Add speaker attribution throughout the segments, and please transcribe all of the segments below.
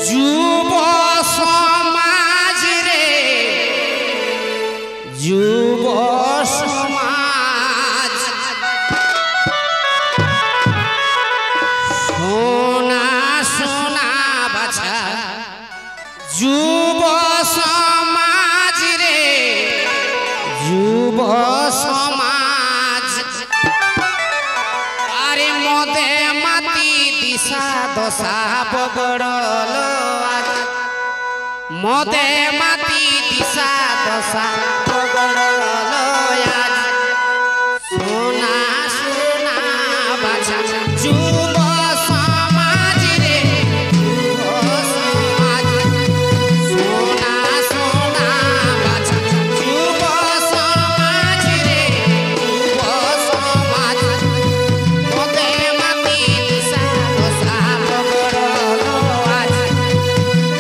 Speaker 1: যুব সমাজ রে যুব সমাজ সোনা সোনা বাছা যুব সমাজ রে যুব সমাজ আরে মদে মাতি দিশা দশা বগড়ল মদে মাতি দিশা দশা বগড়ল আজ সোনা সোনা বাছা যুব সমাজ রে যুব সমাজ সোনা সোনা বাছা যুব সমাজ রে যুব সমাজ মদে মাতি দিশা দশা বগড়ল আজ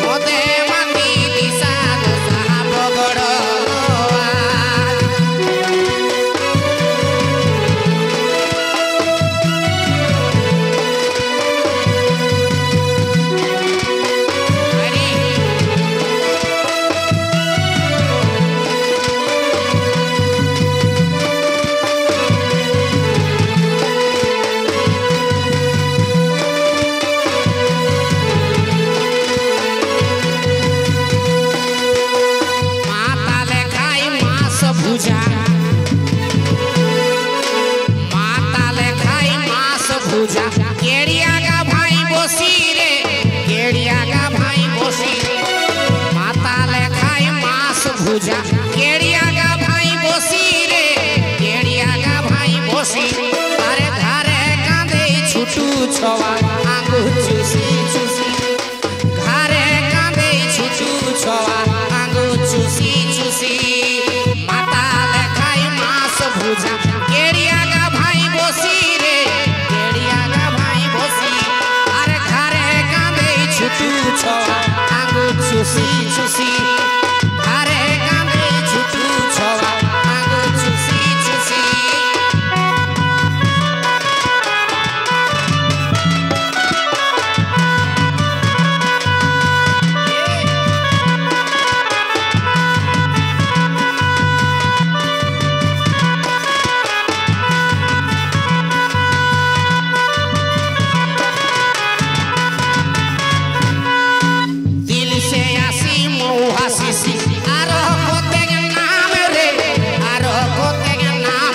Speaker 1: মদে মাতি দিশা দশা বগড়ল আজ মাতালে খাই মাছ ভুজা মাতালে খাই মাছ ভুজা কেড়িয়া গা ভাই বসি রে কেড়িয়া গা ভাই বসি মাতালে খাই মাছ ভুজা কেড়িয়া গা ভাই বসি রে কেড়িয়া গা ভাই বসি আরে ধারে কাঁদে ছুটু ছওয়া আঙ্গুর চুষি চুষি ঘরে কাঁদে ছুটু ছওয়া আঙ্গুর চুষি চুষি মাতালে খাই মাছ ভুজা কেড়িয়া গা ভাই বসি রে কেড়িয়া গা ভাই বসি আরে ঘরে কাঁদে ছুটু ছওয়া আঙ্গুর চুষি চুষি ঘরে কাঁদে ছুটু ছওয়া আঙ্গুর চুষি চুষি दिल से आसी मौहा सीसी आरो कोतेग नाम रे आरो कोतेग नाम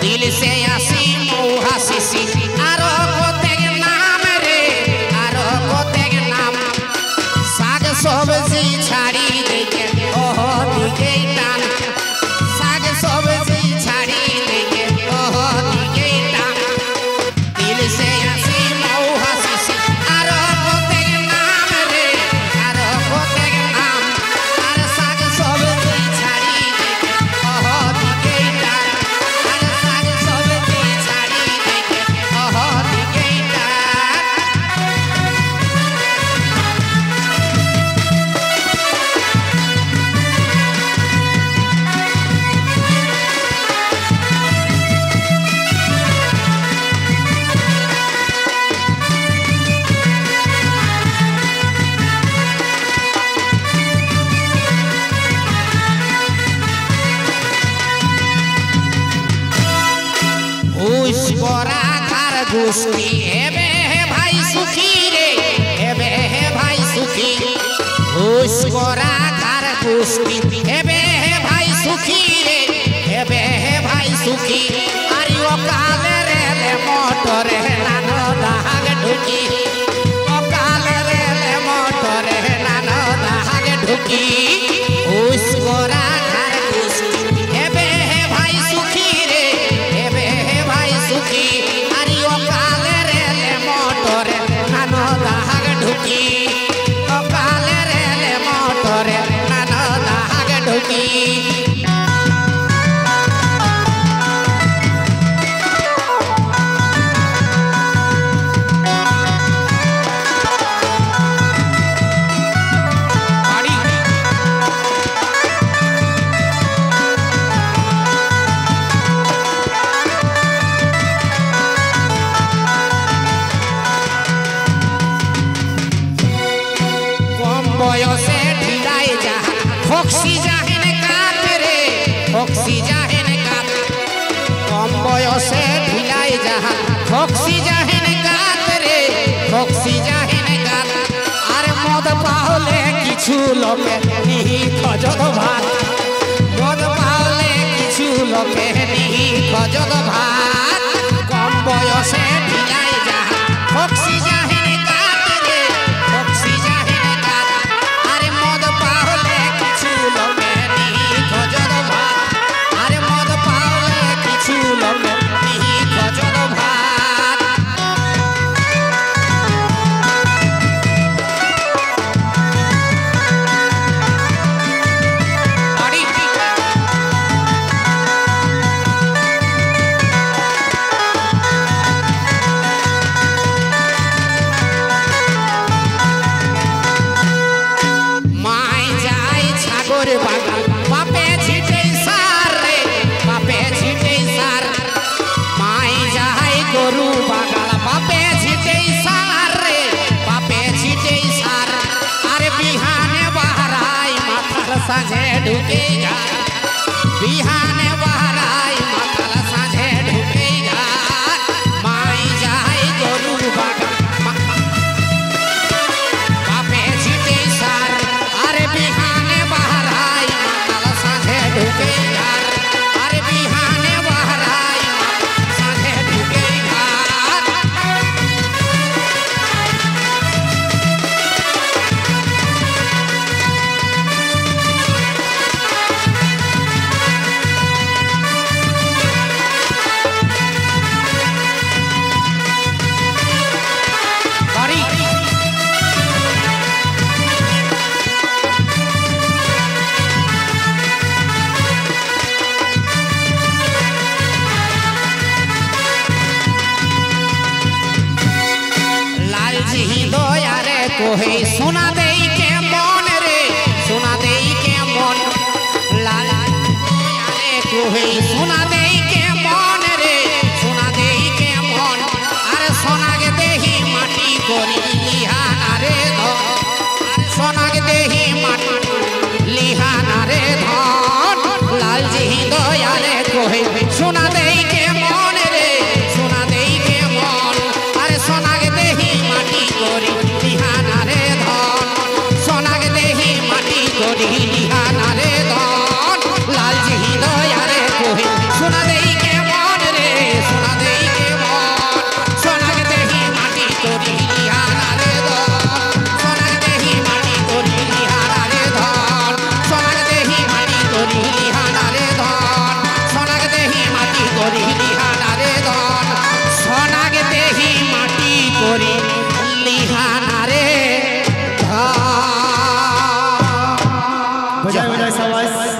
Speaker 1: दिल से आसी मौहा सीसी आरो कोतेग नाम रे आरो कोतेग नाम साग सब्जी छाड़ी देके ओहो दिके टान साग सब्जी छाड़ी देके ओहो दिके टान दिल से आसी मौहा सीसी आरो कोतेग नाम रे आरो कोतेग नाम आरे साग सब्जी छाड़ी देके ओहो दिके टान आरे साग सब्जी छाड़ी देके ओहो दिके टान उस बरा घर गुस्ती हेबे हे भाई सुखी रे हेबे हे भाई सुखी उस बरा घर गुस्ती हेबे हे भाई सुखी रे हेबे हे भाई सुखी अरे ओ काले रे ले मोटर हे नानो दाग ढुकी ओ काले रे ले मोटर हे नानो दाग ढुकी उस बरा घर गुस्ती हेबे हे भाई सुखी रे हेबे हे भाई सुखी अरे ओ काले रे ले मोटर नानो दाग ढुकी ओ काले रे ले मोटर नानो दाग বয়সে ঢিলাই যাহা ফক্সি জাহেন কাত রে ফক্সি জাহেন কাত কম বয়সে ঢিলাই যাহা ফক্সি জাহেন কাত রে ফক্সি জাহেন কাত আর মদ পাওলে কিছু লোকে নিহি খজদ ভাত মদ পাওলে কিছু লোকে নিহি খজদ ভাত কম বয়সে ঢিলাই যাহা ফক্সি জাহেন কাত রে ফক্সি জাহেন কাত আরে মদ পাওলে কিছু লোকে নিহি খজদ ভাত আরে মদ পাওলে কিছু লোকে নিহি খজদ ভাত মাই যায় ছাগর বাগান বাপে ছিটে সার রে বাপে ছিটে সার মাই যায় গরু বাগান বাপে ছিটে সার রে বাপে ছিটে সার আরে বিহানে বাহারাই মাথার সাঁঝে ঢুকে যায় বিহানে বাহারাই মাথার সাঁঝে ঢুকে যায় মাই যায় গরু বাগান বাপে ছিটে সার আরে বিহানে বাহারাই মাতাল সাঁঝে ঢুকে ঘর আরে বিহানে বাহারাই সাঁঝে ঢুকে ঘর বাড়ি লালজি দয়ারে কোহে সোনা দেই